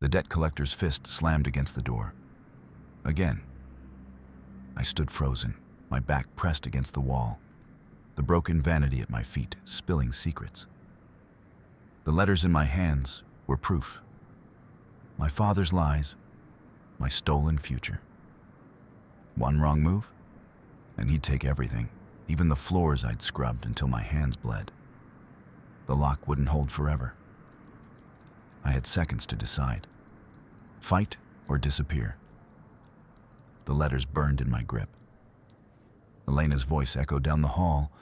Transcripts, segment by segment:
The debt collector's fist slammed against the door. Again. I stood frozen, my back pressed against the wall, the broken vanity at my feet spilling secrets. The letters in my hands were proof. My father's lies, my stolen future. One wrong move, and he'd take everything, even the floors I'd scrubbed until my hands bled. The lock wouldn't hold forever. I had seconds to decide. Fight or disappear. The letters burned in my grip. Elena's voice echoed down the hall.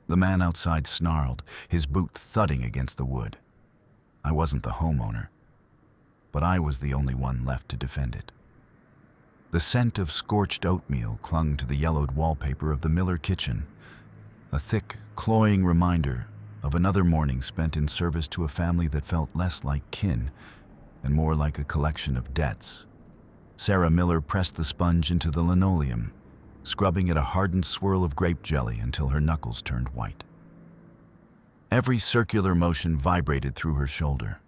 The man outside snarled, his boot thudding against the wood. I wasn't the homeowner, but I was the only one left to defend it. The scent of scorched oatmeal clung to the yellowed wallpaper of the Miller kitchen, a thick, cloying reminder of another morning spent in service to a family that felt less like kin and more like a collection of debts. Sarah Miller pressed the sponge into the linoleum, scrubbing at a hardened swirl of grape jelly until her knuckles turned white. Every circular motion vibrated through her shoulder,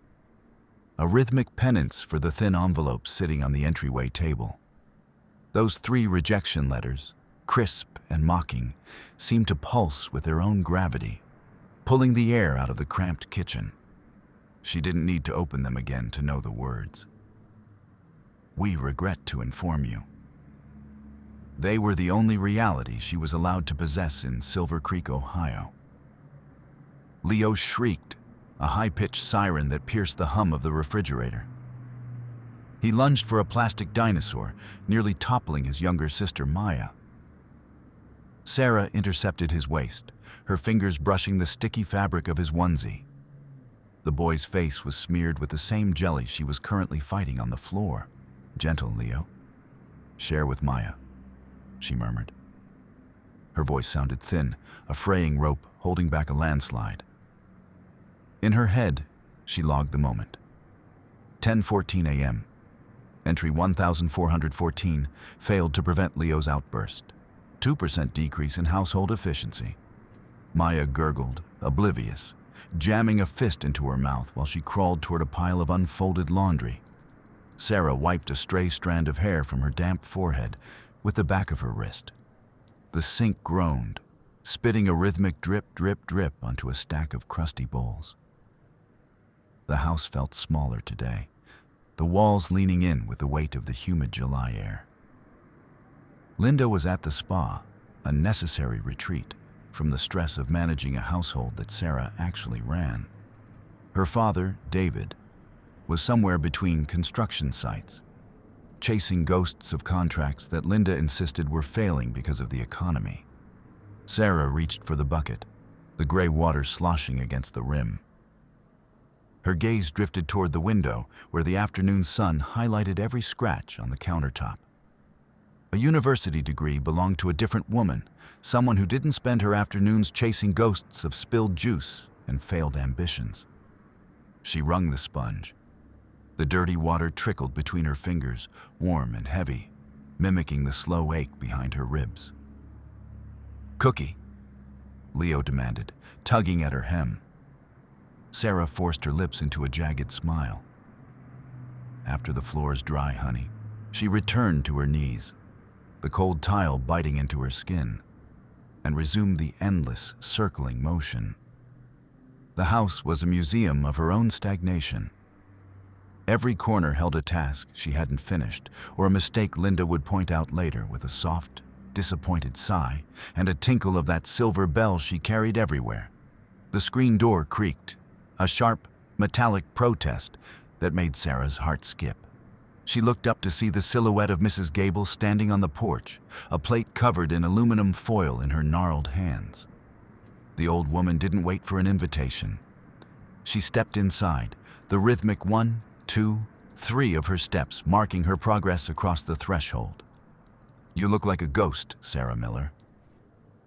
a rhythmic penance for the thin envelope sitting on the entryway table. Those 3 rejection letters, crisp and mocking, seemed to pulse with their own gravity, pulling the air out of the cramped kitchen. She didn't need to open them again to know the words. "We regret to inform you." They were the only reality she was allowed to possess in Silver Creek, Ohio. Leo shrieked, a high-pitched siren that pierced the hum of the refrigerator. He lunged for a plastic dinosaur, nearly toppling his younger sister, Maya. Sarah intercepted his waist, her fingers brushing the sticky fabric of his onesie. The boy's face was smeared with the same jelly she was currently fighting on the floor. "Gentle, Leo. Share with Maya," she murmured. Her voice sounded thin, a fraying rope holding back a landslide. In her head, she logged the moment. 10:14 a.m. Entry 1414 failed to prevent Leo's outburst. 2% decrease in household efficiency. Maya gurgled, oblivious, jamming a fist into her mouth while she crawled toward a pile of unfolded laundry. Sarah wiped a stray strand of hair from her damp forehead with the back of her wrist. The sink groaned, spitting a rhythmic drip, drip, drip onto a stack of crusty bowls. The house felt smaller today, the walls leaning in with the weight of the humid July air. Linda was at the spa, a necessary retreat from the stress of managing a household that Sarah actually ran. Her father, David, was somewhere between construction sites, chasing ghosts of contracts that Linda insisted were failing because of the economy. Sarah reached for the bucket, the gray water sloshing against the rim. Her gaze drifted toward the window, where the afternoon sun highlighted every scratch on the countertop. A university degree belonged to a different woman, someone who didn't spend her afternoons chasing ghosts of spilled juice and failed ambitions. She wrung the sponge. The dirty water trickled between her fingers, warm and heavy, mimicking the slow ache behind her ribs. "Cookie," Leo demanded, tugging at her hem. Sarah forced her lips into a jagged smile. After the floor's dry, honey, she returned to her knees, the cold tile biting into her skin, and resumed the endless, circling motion. The house was a museum of her own stagnation. Every corner held a task she hadn't finished, or a mistake Linda would point out later with a soft, disappointed sigh and a tinkle of that silver bell she carried everywhere. The screen door creaked, a sharp, metallic protest that made Sarah's heart skip. She looked up to see the silhouette of Mrs. Gable standing on the porch, a plate covered in aluminum foil in her gnarled hands. The old woman didn't wait for an invitation. She stepped inside, the rhythmic 1, 2, 3 of her steps marking her progress across the threshold. "You look like a ghost, Sarah Miller,"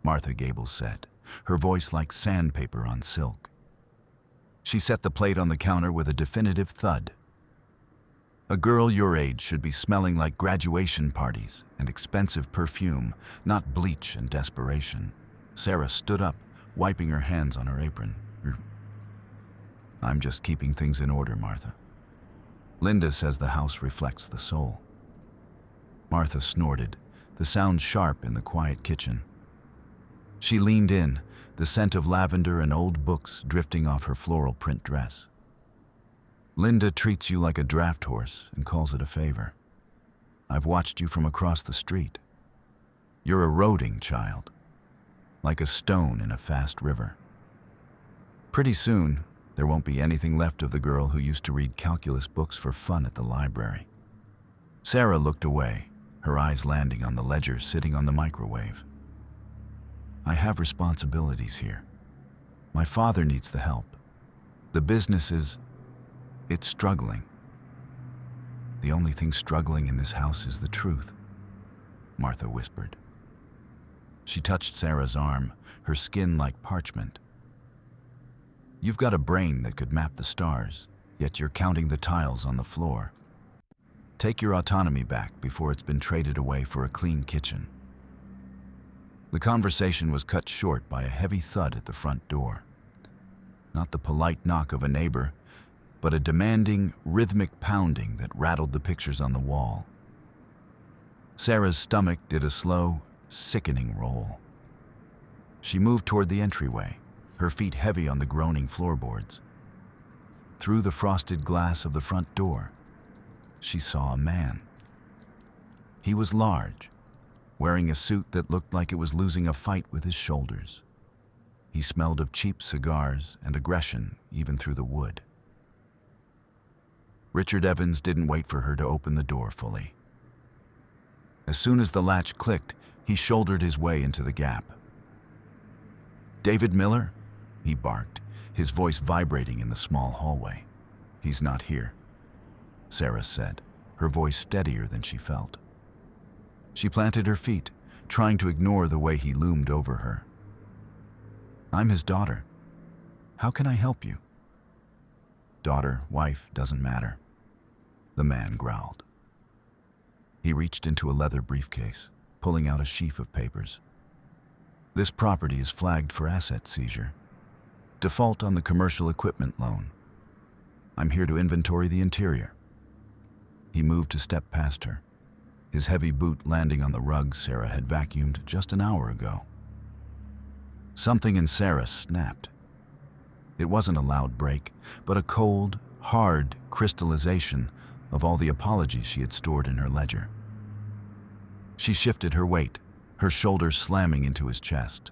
Martha Gable said, her voice like sandpaper on silk. She set the plate on the counter with a definitive thud. "A girl your age should be smelling like graduation parties and expensive perfume, not bleach and desperation." Sarah stood up, wiping her hands on her apron. "I'm just keeping things in order, Martha." Linda says the house reflects the soul. Martha snorted, the sound sharp in the quiet kitchen. She leaned in, the scent of lavender and old books drifting off her floral print dress. Linda treats you like a draft horse and calls it a favor. I've watched you from across the street. You're eroding, child, like a stone in a fast river. Pretty soon, there won't be anything left of the girl who used to read calculus books for fun at the library. Sarah looked away, her eyes landing on the ledger sitting on the microwave. I have responsibilities here. My father needs the help. The business it's struggling. The only thing struggling in this house is the truth, Martha whispered. She touched Sarah's arm, her skin like parchment. You've got a brain that could map the stars, yet you're counting the tiles on the floor. Take your autonomy back before it's been traded away for a clean kitchen. The conversation was cut short by a heavy thud at the front door. Not the polite knock of a neighbor, but a demanding, rhythmic pounding that rattled the pictures on the wall. Sarah's stomach did a slow, sickening roll. She moved toward the entryway, her feet heavy on the groaning floorboards. Through the frosted glass of the front door, she saw a man. He was large, wearing a suit that looked like it was losing a fight with his shoulders. He smelled of cheap cigars and aggression even through the wood. Richard Evans didn't wait for her to open the door fully. As soon as the latch clicked, he shouldered his way into the gap. "David Miller?" he barked, his voice vibrating in the small hallway. "He's not here," Sarah said, her voice steadier than she felt. She planted her feet, trying to ignore the way he loomed over her. "I'm his daughter. How can I help you?" "Daughter, wife, doesn't matter," the man growled. He reached into a leather briefcase, pulling out a sheaf of papers. "This property is flagged for asset seizure. Default on the commercial equipment loan. I'm here to inventory the interior." He moved to step past her, his heavy boot landing on the rug Sarah had vacuumed just an hour ago. Something in Sarah snapped. It wasn't a loud break, but a cold, hard crystallization of all the apologies she had stored in her ledger. She shifted her weight, her shoulders slamming into his chest.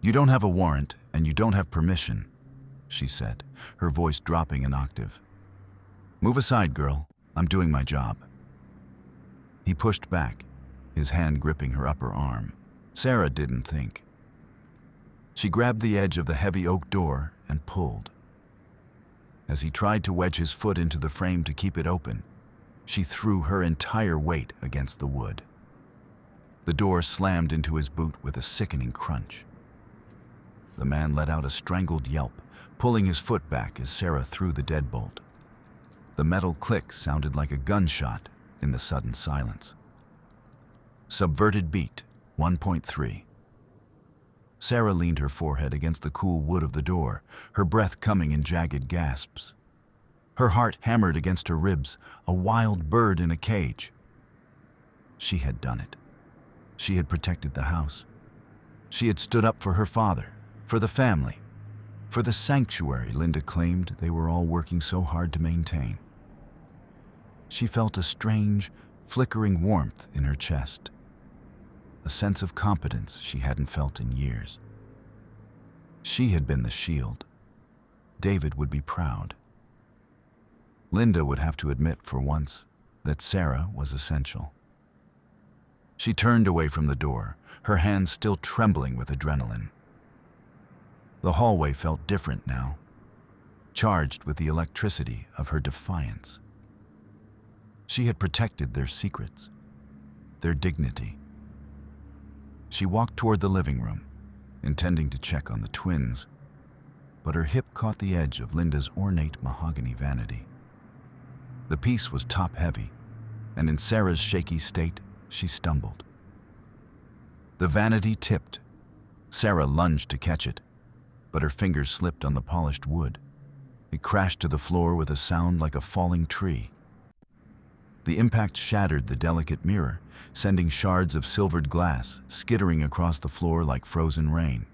"You don't have a warrant, and you don't have permission," she said, her voice dropping an octave. "Move aside, girl. I'm doing my job." He pushed back, his hand gripping her upper arm. Sarah didn't think. She grabbed the edge of the heavy oak door and pulled. As he tried to wedge his foot into the frame to keep it open, she threw her entire weight against the wood. The door slammed into his boot with a sickening crunch. The man let out a strangled yelp, pulling his foot back as Sarah threw the deadbolt. The metal click sounded like a gunshot in the sudden silence. Subverted beat, 1.3. Sarah leaned her forehead against the cool wood of the door, her breath coming in jagged gasps. Her heart hammered against her ribs, a wild bird in a cage. She had done it. She had protected the house. She had stood up for her father, for the family, for the sanctuary Linda claimed they were all working so hard to maintain. She felt a strange, flickering warmth in her chest, a sense of competence she hadn't felt in years. She had been the shield. David would be proud. Linda would have to admit for once that Sarah was essential. She turned away from the door, her hands still trembling with adrenaline. The hallway felt different now, charged with the electricity of her defiance. She had protected their secrets, their dignity. She walked toward the living room, intending to check on the twins, but her hip caught the edge of Linda's ornate mahogany vanity. The piece was top-heavy, and in Sarah's shaky state, she stumbled. The vanity tipped. Sarah lunged to catch it, but her fingers slipped on the polished wood. It crashed to the floor with a sound like a falling tree. The impact shattered the delicate mirror, sending shards of silvered glass skittering across the floor like frozen rain.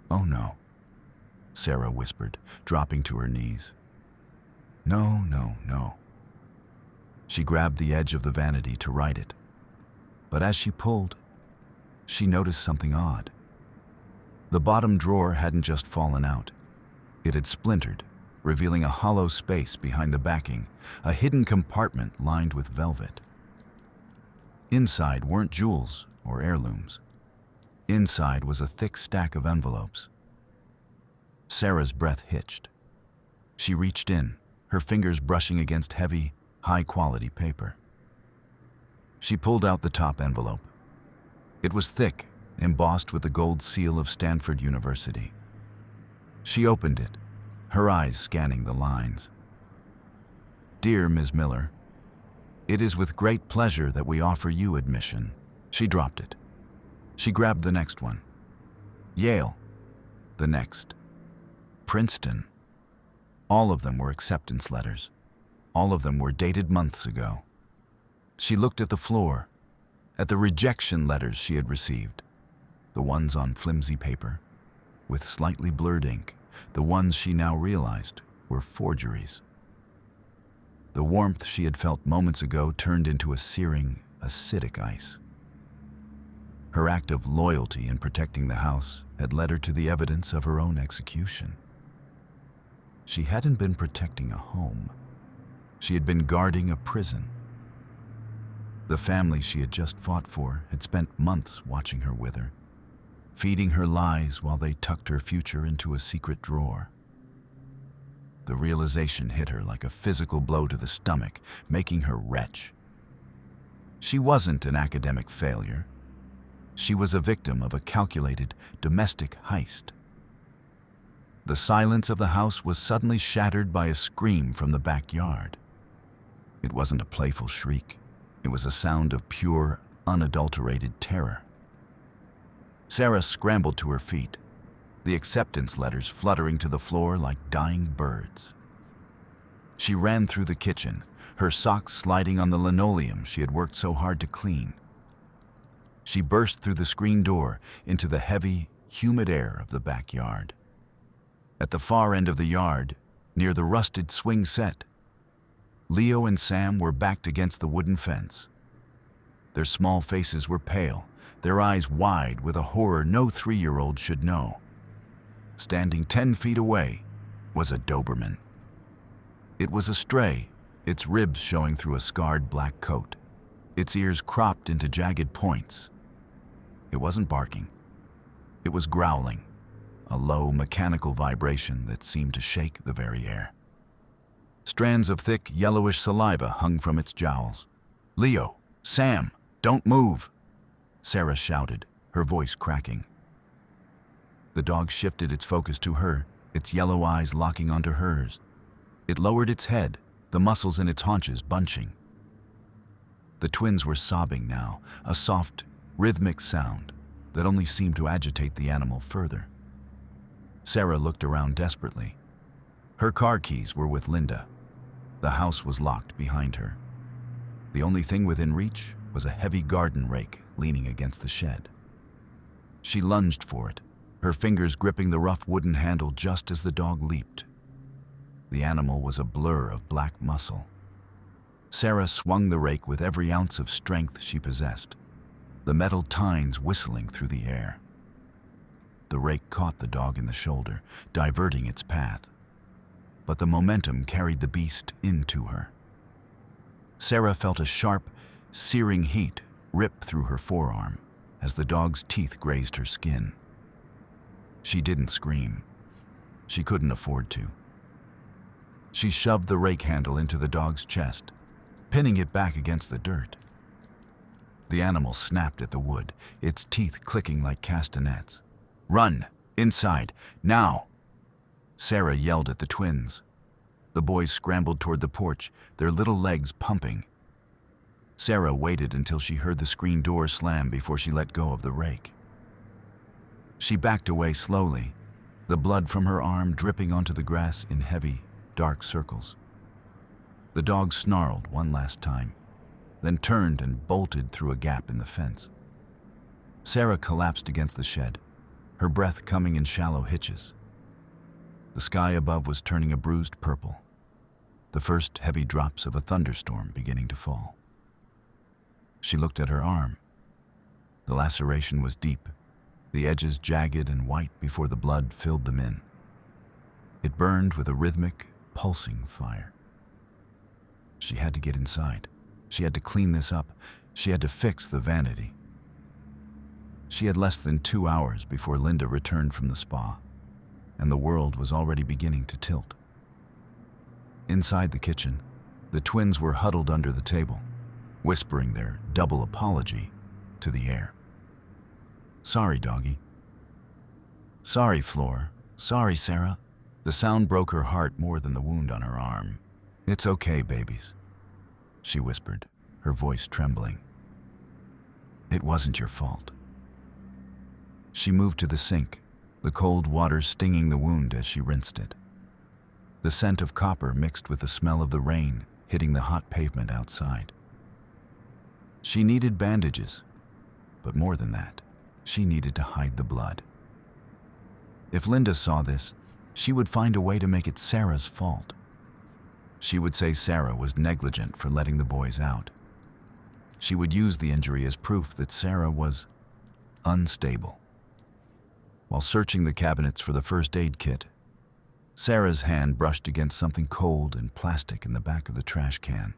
"Oh no," Sarah whispered, dropping to her knees. "No, no, no." She grabbed the edge of the vanity to right it. But as she pulled, she noticed something odd. The bottom drawer hadn't just fallen out. It had splintered, revealing a hollow space behind the backing, a hidden compartment lined with velvet. Inside weren't jewels or heirlooms. Inside was a thick stack of envelopes. Sarah's breath hitched. She reached in, her fingers brushing against heavy, high-quality paper. She pulled out the top envelope. It was thick, embossed with the gold seal of Stanford University. She opened it, her eyes scanning the lines. "Dear Ms. Miller, it is with great pleasure that we offer you admission." She dropped it. She grabbed the next one. Yale. The next. Princeton. All of them were acceptance letters. All of them were dated months ago. She looked at the floor, at the rejection letters she had received, the ones on flimsy paper, with slightly blurred ink, the ones she now realized were forgeries. The warmth she had felt moments ago turned into a searing, acidic ice. Her act of loyalty in protecting the house had led her to the evidence of her own execution. She hadn't been protecting a home. She had been guarding a prison. The family she had just fought for had spent months watching her wither, feeding her lies while they tucked her future into a secret drawer. The realization hit her like a physical blow to the stomach, making her retch. She wasn't an academic failure. She was a victim of a calculated domestic heist. The silence of the house was suddenly shattered by a scream from the backyard. It wasn't a playful shriek. It was a sound of pure, unadulterated terror. Sarah scrambled to her feet, the acceptance letters fluttering to the floor like dying birds. She ran through the kitchen, her socks sliding on the linoleum she had worked so hard to clean. She burst through the screen door into the heavy, humid air of the backyard. At the far end of the yard, near the rusted swing set, Leo and Sam were backed against the wooden fence. Their small faces were pale, their eyes wide with a horror no 3-year-old should know. Standing 10 feet away was a Doberman. It was a stray, its ribs showing through a scarred black coat, its ears cropped into jagged points. It wasn't barking. It was growling, a low mechanical vibration that seemed to shake the very air. Strands of thick, yellowish saliva hung from its jowls. "Leo, Sam, don't move!" Sarah shouted, her voice cracking. The dog shifted its focus to her, its yellow eyes locking onto hers. It lowered its head, the muscles in its haunches bunching. The twins were sobbing now, a soft, rhythmic sound that only seemed to agitate the animal further. Sarah looked around desperately. Her car keys were with Linda. The house was locked behind her. The only thing within reach was a heavy garden rake leaning against the shed. She lunged for it, her fingers gripping the rough wooden handle just as the dog leaped. The animal was a blur of black muscle. Sarah swung the rake with every ounce of strength she possessed, the metal tines whistling through the air. The rake caught the dog in the shoulder, diverting its path. But the momentum carried the beast into her. Sarah felt a sharp, searing heat rip through her forearm as the dog's teeth grazed her skin. She didn't scream. She couldn't afford to. She shoved the rake handle into the dog's chest, pinning it back against the dirt. The animal snapped at the wood, its teeth clicking like castanets. "Run! Inside! Now!" Sarah yelled at the twins. The boys scrambled toward the porch, their little legs pumping. Sarah waited until she heard the screen door slam before she let go of the rake. She backed away slowly, the blood from her arm dripping onto the grass in heavy, dark circles. The dog snarled one last time, then turned and bolted through a gap in the fence. Sarah collapsed against the shed, her breath coming in shallow hitches. The sky above was turning a bruised purple, the first heavy drops of a thunderstorm beginning to fall. She looked at her arm. The laceration was deep, the edges jagged and white before the blood filled them in. It burned with a rhythmic, pulsing fire. She had to get inside. She had to clean this up. She had to fix the vanity. She had less than 2 hours before Linda returned from the spa, and the world was already beginning to tilt. Inside the kitchen, the twins were huddled under the table, whispering their double apology to the air. "Sorry, doggy." "Sorry, Floor. Sorry, Sarah." The sound broke her heart more than the wound on her arm. "It's okay, babies," she whispered, her voice trembling. "It wasn't your fault." She moved to the sink, the cold water stinging the wound as she rinsed it. The scent of copper mixed with the smell of the rain hitting the hot pavement outside. She needed bandages, but more than that, she needed to hide the blood. If Linda saw this, she would find a way to make it Sarah's fault. She would say Sarah was negligent for letting the boys out. She would use the injury as proof that Sarah was unstable. While searching the cabinets for the first aid kit, Sarah's hand brushed against something cold and plastic in the back of the trash can.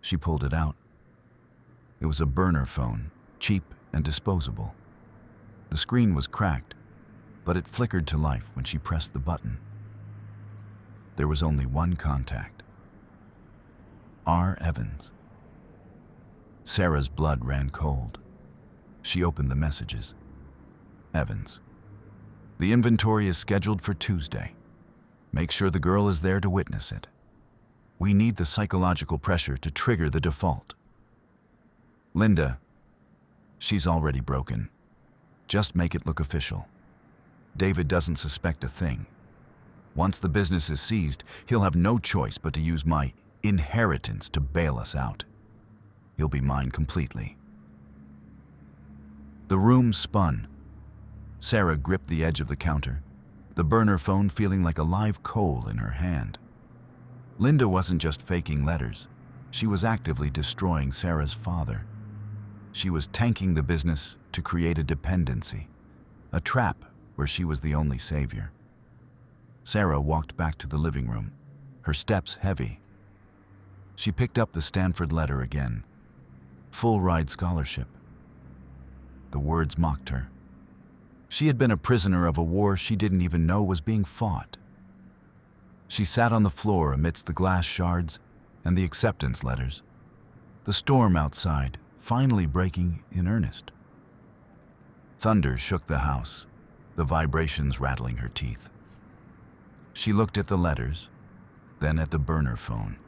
She pulled it out. It was a burner phone, cheap and disposable. The screen was cracked, but it flickered to life when she pressed the button. There was only one contact. R. Evans. Sarah's blood ran cold. She opened the messages. Evans. "The inventory is scheduled for Tuesday. Make sure the girl is there to witness it. We need the psychological pressure to trigger the default. Linda, she's already broken. Just make it look official. David doesn't suspect a thing. Once the business is seized, he'll have no choice but to use my inheritance to bail us out. He'll be mine completely." The room spun. Sarah gripped the edge of the counter, the burner phone feeling like a live coal in her hand. Linda wasn't just faking letters. She was actively destroying Sarah's father. She was tanking the business to create a dependency, a trap where she was the only savior. Sarah walked back to the living room, her steps heavy. She picked up the Stanford letter again. Full ride scholarship. The words mocked her. She had been a prisoner of a war she didn't even know was being fought. She sat on the floor amidst the glass shards and the acceptance letters, the storm outside finally breaking in earnest. Thunder shook the house, the vibrations rattling her teeth. She looked at the letters, then at the burner phone,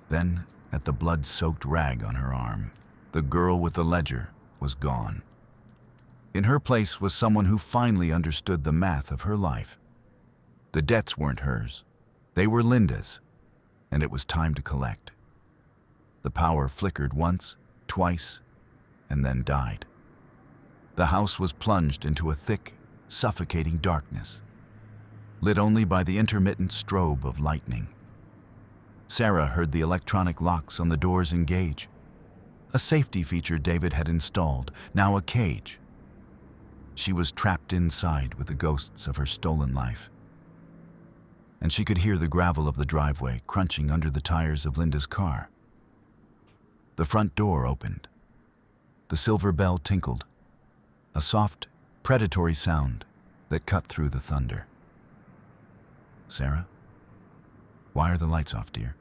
then at the blood-soaked rag on her arm. The girl with the ledger was gone. In her place was someone who finally understood the math of her life. The debts weren't hers. They were Linda's, and it was time to collect. The power flickered once, twice, and then died. The house was plunged into a thick, suffocating darkness, lit only by the intermittent strobe of lightning. Sarah heard the electronic locks on the doors engage. A safety feature David had installed, now a cage. She was trapped inside with the ghosts of her stolen life. And she could hear the gravel of the driveway crunching under the tires of Linda's car. The front door opened. The silver bell tinkled, a soft, predatory sound that cut through the thunder. "Sarah? Why are the lights off, dear?"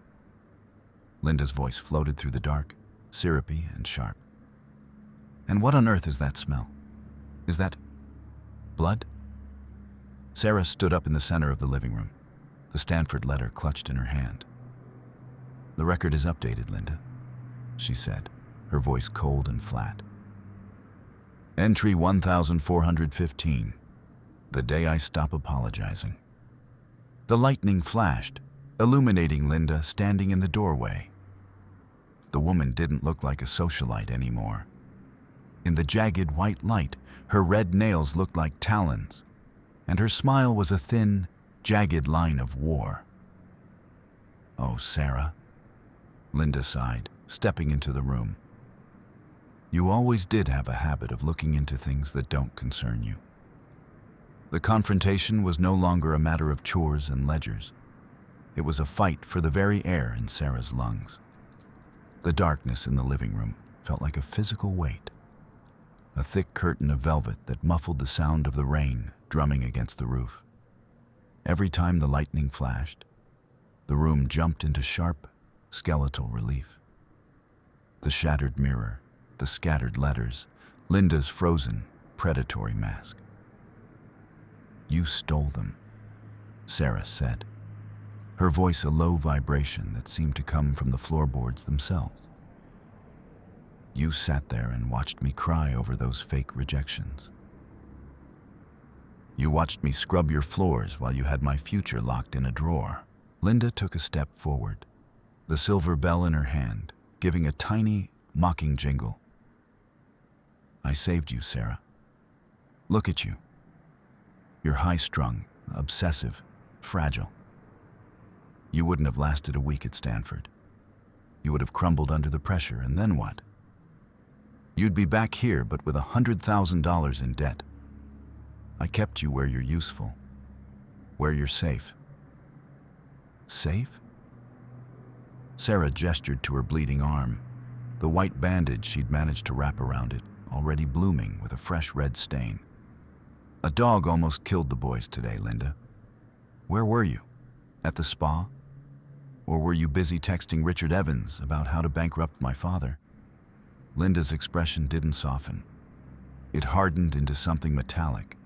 Linda's voice floated through the dark, syrupy and sharp. "And what on earth is that smell? Is that blood?" Sarah stood up in the center of the living room, the Stanford letter clutched in her hand. "The record is updated, Linda," she said, her voice cold and flat. "Entry 1415, the day I stop apologizing." The lightning flashed, illuminating Linda standing in the doorway. The woman didn't look like a socialite anymore. In the jagged white light, her red nails looked like talons, and her smile was a thin, jagged line of war. "Oh, Sarah," Linda sighed, stepping into the room. "You always did have a habit of looking into things that don't concern you." The confrontation was no longer a matter of chores and ledgers. It was a fight for the very air in Sarah's lungs. The darkness in the living room felt like a physical weight, a thick curtain of velvet that muffled the sound of the rain drumming against the roof. Every time the lightning flashed, the room jumped into sharp, skeletal relief. The shattered mirror, the scattered letters, Linda's frozen, predatory mask. "You stole them," Sarah said, her voice a low vibration that seemed to come from the floorboards themselves. "You sat there and watched me cry over those fake rejections. You watched me scrub your floors while you had my future locked in a drawer." Linda took a step forward, the silver bell in her hand, giving a tiny, mocking jingle. "I saved you, Sarah. Look at you. You're high-strung, obsessive, fragile. You wouldn't have lasted a week at Stanford. You would have crumbled under the pressure, and then what? You'd be back here, but with $100,000 in debt. I kept you where you're useful, where you're safe." "Safe?" Sarah gestured to her bleeding arm, the white bandage she'd managed to wrap around it, already blooming with a fresh red stain. "A dog almost killed the boys today, Linda. Where were you? At the spa? Or were you busy texting Richard Evans about how to bankrupt my father?" Linda's expression didn't soften. It hardened into something metallic.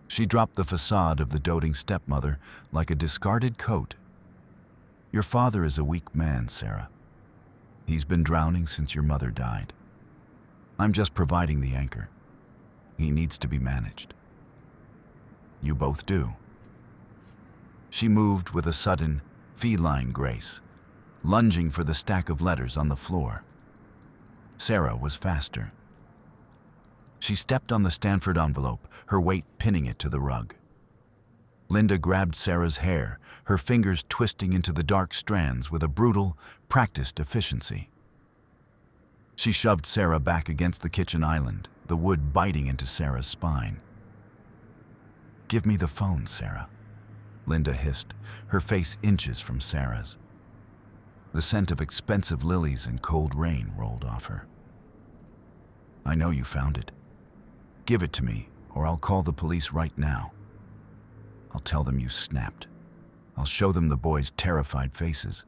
She dropped the facade of the doting stepmother like a discarded coat. "Your father is a weak man, Sarah. He's been drowning since your mother died. I'm just providing the anchor. He needs to be managed." "You both do." She moved with a sudden, feline grace, lunging for the stack of letters on the floor. Sarah was faster. She stepped on the Stanford envelope, her weight pinning it to the rug. Linda grabbed Sarah's hair, her fingers twisting into the dark strands with a brutal, practiced efficiency. She shoved Sarah back against the kitchen island, the wood biting into Sarah's spine. "Give me the phone, Sarah," Linda hissed, her face inches from Sarah's. The scent of expensive lilies and cold rain rolled off her. "I know you found it. Give it to me, or I'll call the police right now. I'll tell them you snapped. I'll show them the boys' terrified faces.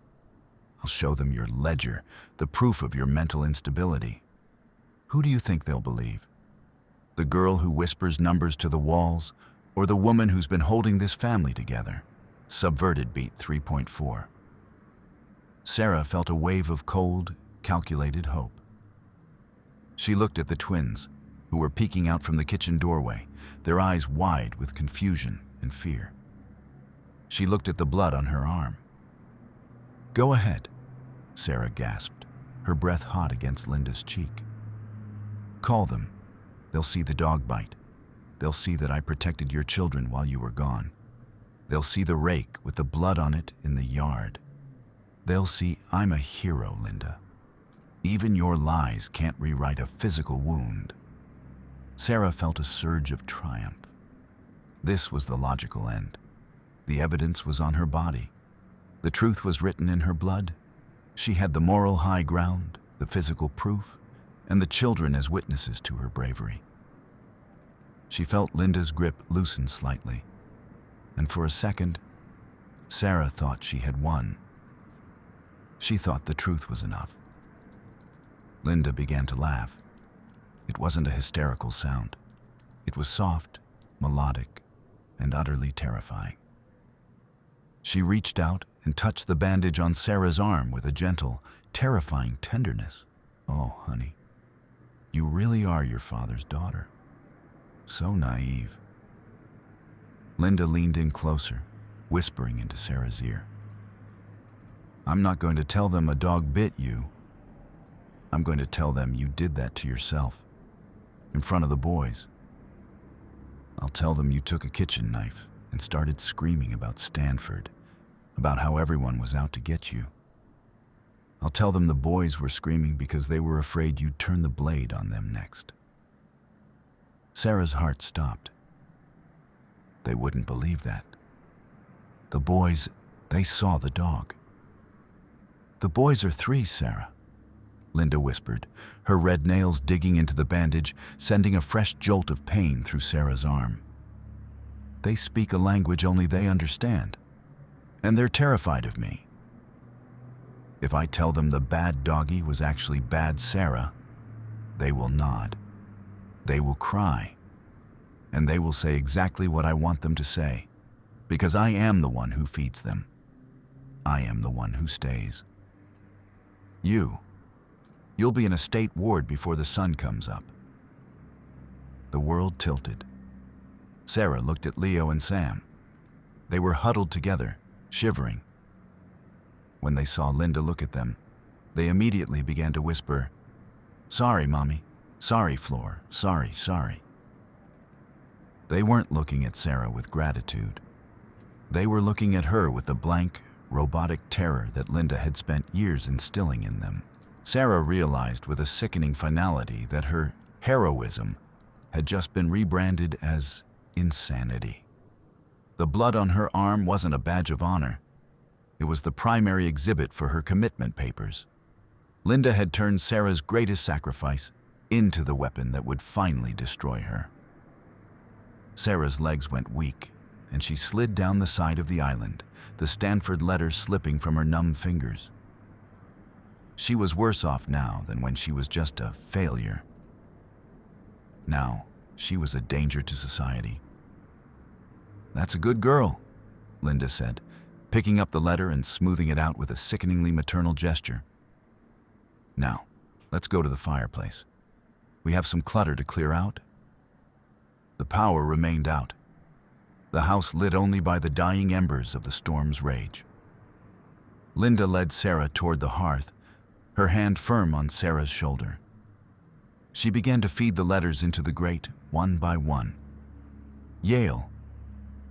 I'll show them your ledger, the proof of your mental instability. Who do you think they'll believe? The girl who whispers numbers to the walls, or the woman who's been holding this family together?" Subverted beat 3.4. Sarah felt a wave of cold, calculated hope. She looked at the twins, who were peeking out from the kitchen doorway, their eyes wide with confusion and fear. She looked at the blood on her arm. "Go ahead," Sarah gasped, her breath hot against Linda's cheek. "Call them. They'll see the dog bite. They'll see that I protected your children while you were gone. They'll see the rake with the blood on it in the yard. They'll see I'm a hero, Linda. Even your lies can't rewrite a physical wound." Sarah felt a surge of triumph. This was the logical end. The evidence was on her body. The truth was written in her blood. She had the moral high ground, the physical proof, and the children as witnesses to her bravery. She felt Linda's grip loosen slightly, and for a second, Sarah thought she had won. She thought the truth was enough. Linda began to laugh. It wasn't a hysterical sound. It was soft, melodic, and utterly terrifying. She reached out and touched the bandage on Sarah's arm with a gentle, terrifying tenderness. "Oh, honey, you really are your father's daughter. So naive." Linda leaned in closer, whispering into Sarah's ear. I'm not going to tell them a dog bit you. I'm going to tell them you did that to yourself, in front of the boys. I'll tell them you took a kitchen knife and started screaming about Stanford, about how everyone was out to get you. I'll tell them the boys were screaming because they were afraid you'd turn the blade on them next. Sarah's heart stopped. They wouldn't believe that. The boys, they saw the dog. The boys are 3, Sarah, Linda whispered, her red nails digging into the bandage, sending a fresh jolt of pain through Sarah's arm. They speak a language only they understand, and they're terrified of me. If I tell them the bad doggy was actually bad Sarah, they will nod. They will cry. And they will say exactly what I want them to say, because I am the one who feeds them. I am the one who stays. You'll be in a state ward before the sun comes up. The world tilted. Sarah looked at Leo and Sam. They were huddled together, shivering. When they saw Linda look at them, they immediately began to whisper, "Sorry, Mommy. Sorry, Floor. Sorry, sorry." They weren't looking at Sarah with gratitude. They were looking at her with the blank, robotic terror that Linda had spent years instilling in them. Sarah realized with a sickening finality that her heroism had just been rebranded as insanity. The blood on her arm wasn't a badge of honor. It was the primary exhibit for her commitment papers. Linda had turned Sarah's greatest sacrifice into the weapon that would finally destroy her. Sarah's legs went weak, and she slid down the side of the island, the Stanford letter slipping from her numb fingers. She was worse off now than when she was just a failure. Now, she was a danger to society. "That's a good girl," Linda said, picking up the letter and smoothing it out with a sickeningly maternal gesture. "Now, let's go to the fireplace. We have some clutter to clear out." The power remained out, the house lit only by the dying embers of the storm's rage. Linda led Sarah toward the hearth, her hand firm on Sarah's shoulder. She began to feed the letters into the grate, one by one. Yale,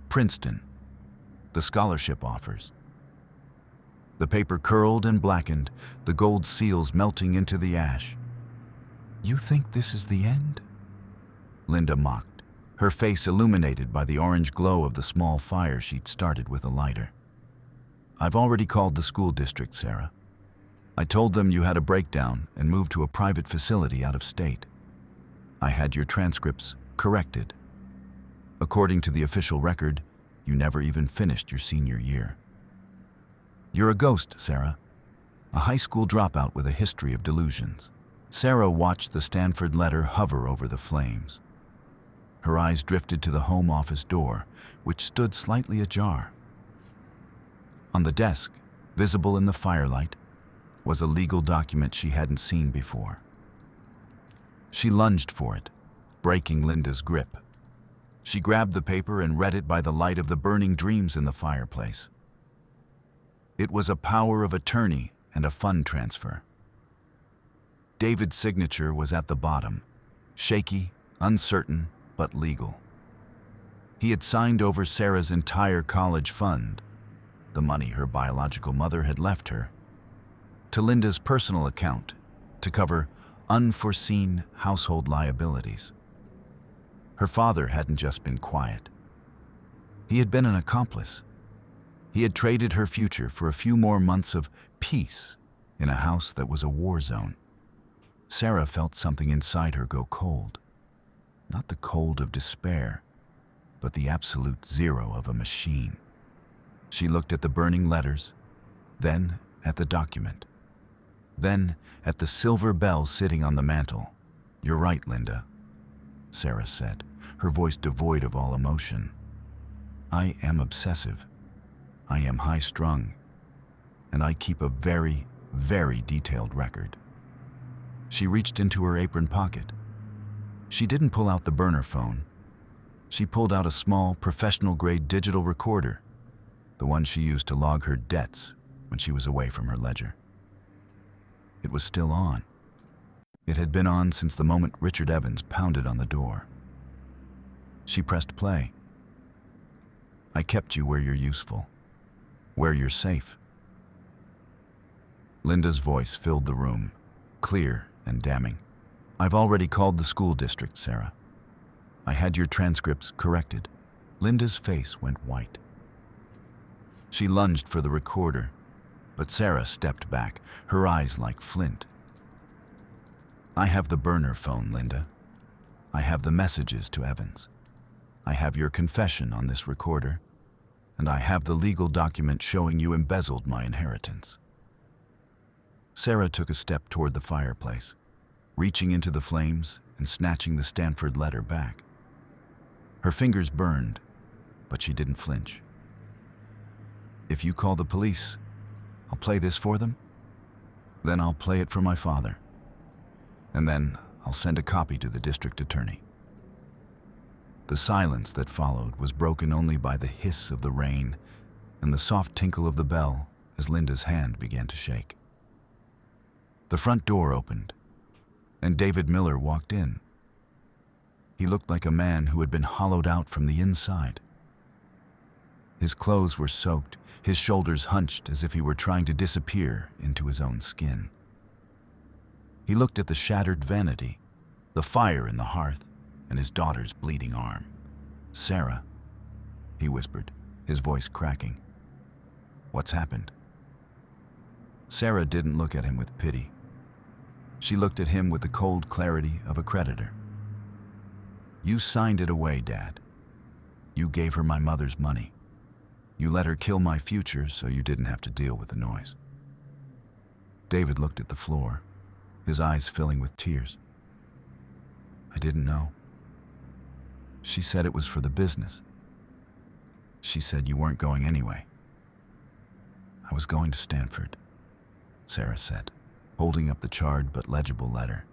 Princeton, the scholarship offers. The paper curled and blackened, the gold seals melting into the ash. "You think this is the end?" Linda mocked, her face illuminated by the orange glow of the small fire she'd started with a lighter. "I've already called the school district, Sarah. I told them you had a breakdown and moved to a private facility out of state. I had your transcripts corrected. According to the official record, you never even finished your senior year. You're a ghost, Sarah, a high school dropout with a history of delusions." Sarah watched the Stanford letter hover over the flames. Her eyes drifted to the home office door, which stood slightly ajar. On the desk, visible in the firelight, was a legal document she hadn't seen before. She lunged for it, breaking Linda's grip. She grabbed the paper and read it by the light of the burning dreams in the fireplace. It was a power of attorney and a fund transfer. David's signature was at the bottom, shaky, uncertain, but legal. He had signed over Sarah's entire college fund, the money her biological mother had left her, to Linda's personal account to cover unforeseen household liabilities. Her father hadn't just been quiet. He had been an accomplice. He had traded her future for a few more months of peace in a house that was a war zone. Sarah felt something inside her go cold. Not the cold of despair, but the absolute zero of a machine. She looked at the burning letters, then at the document, then at the silver bell sitting on the mantel. "You're right, Linda," Sarah said, her voice devoid of all emotion. "I am obsessive. I am high-strung, and I keep a very, very detailed record." She reached into her apron pocket. She didn't pull out the burner phone. She pulled out a small, professional-grade digital recorder, the one she used to log her debts when she was away from her ledger. It was still on. It had been on since the moment Richard Evans pounded on the door. She pressed play. I kept you where you're useful, where you're safe. Linda's voice filled the room, clear and damning. I've already called the school district, Sarah. I had your transcripts corrected. Linda's face went white. She lunged for the recorder, but Sarah stepped back, her eyes like flint. I have the burner phone, Linda. I have the messages to Evans. I have your confession on this recorder, and I have the legal document showing you embezzled my inheritance. Sarah took a step toward the fireplace, reaching into the flames and snatching the Stanford letter back. Her fingers burned, but she didn't flinch. If you call the police, I'll play this for them. Then I'll play it for my father. And then I'll send a copy to the district attorney. The silence that followed was broken only by the hiss of the rain and the soft tinkle of the bell as Linda's hand began to shake. The front door opened, and David Miller walked in. He looked like a man who had been hollowed out from the inside. His clothes were soaked, his shoulders hunched as if he were trying to disappear into his own skin. He looked at the shattered vanity, the fire in the hearth, and his daughter's bleeding arm. Sarah, he whispered, his voice cracking. What's happened? Sarah didn't look at him with pity. She looked at him with the cold clarity of a creditor. You signed it away, Dad. You gave her my mother's money. You let her kill my future so you didn't have to deal with the noise. David looked at the floor, his eyes filling with tears. I didn't know. She said it was for the business. She said you weren't going anyway. I was going to Stanford, Sarah said, holding up the charred but legible letter.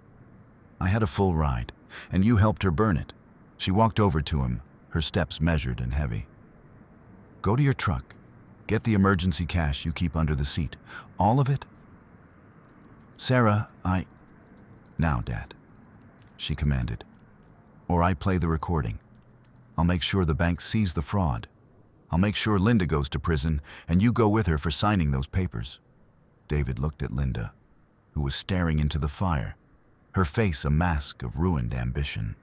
I had a full ride, and you helped her burn it. She walked over to him, her steps measured and heavy. Go to your truck. Get the emergency cash you keep under the seat. All of it? Sarah, Now, Dad, she commanded. Or I play the recording. I'll make sure the bank sees the fraud. I'll make sure Linda goes to prison, and you go with her for signing those papers. David looked at Linda, who was staring into the fire, her face a mask of ruined ambition.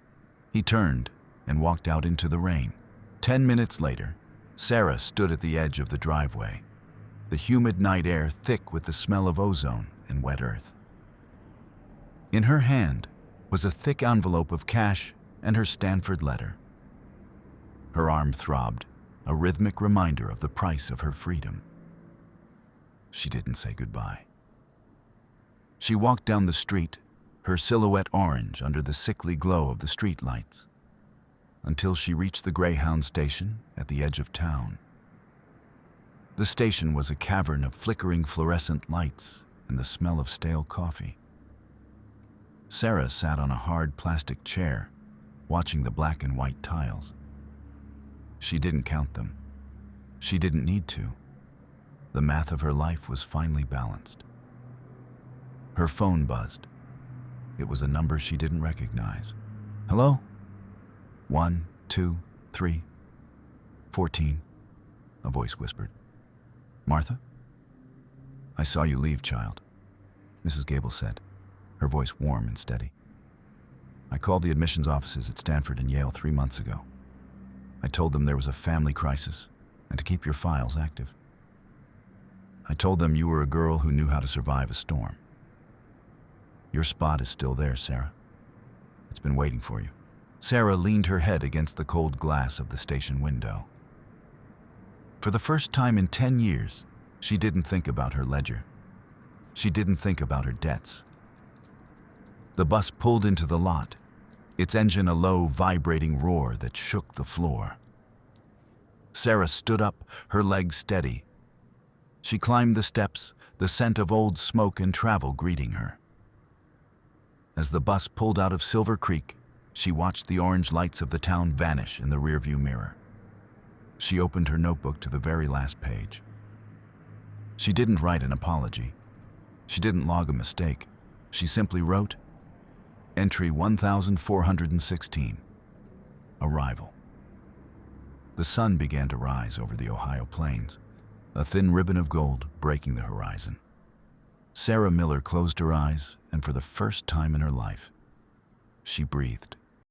He turned and walked out into the rain. 10 minutes later, Sarah stood at the edge of the driveway, the humid night air thick with the smell of ozone and wet earth. In her hand was a thick envelope of cash and her Stanford letter. Her arm throbbed, a rhythmic reminder of the price of her freedom. She didn't say goodbye. She walked down the street, her silhouette orange under the sickly glow of the street lights, until she reached the Greyhound station at the edge of town. The station was a cavern of flickering fluorescent lights and the smell of stale coffee. Sarah sat on a hard plastic chair, watching the black and white tiles. She didn't count them. She didn't need to. The math of her life was finely balanced. Her phone buzzed. It was a number she didn't recognize. Hello? 1, 2, 3, 14, a voice whispered. Martha? I saw you leave, child, Mrs. Gable said, her voice warm and steady. I called the admissions offices at Stanford and Yale 3 months ago. I told them there was a family crisis and to keep your files active. I told them you were a girl who knew how to survive a storm. Your spot is still there, Sarah. It's been waiting for you. Sarah leaned her head against the cold glass of the station window. For the first time in 10 years, she didn't think about her ledger. She didn't think about her debts. The bus pulled into the lot, its engine a low, vibrating roar that shook the floor. Sarah stood up, her legs steady. She climbed the steps, the scent of old smoke and travel greeting her. As the bus pulled out of Silver Creek, she watched the orange lights of the town vanish in the rearview mirror. She opened her notebook to the very last page. She didn't write an apology. She didn't log a mistake. She simply wrote, Entry 1416, Arrival. The sun began to rise over the Ohio plains, a thin ribbon of gold breaking the horizon. Sarah Miller closed her eyes, and for the first time in her life, she breathed.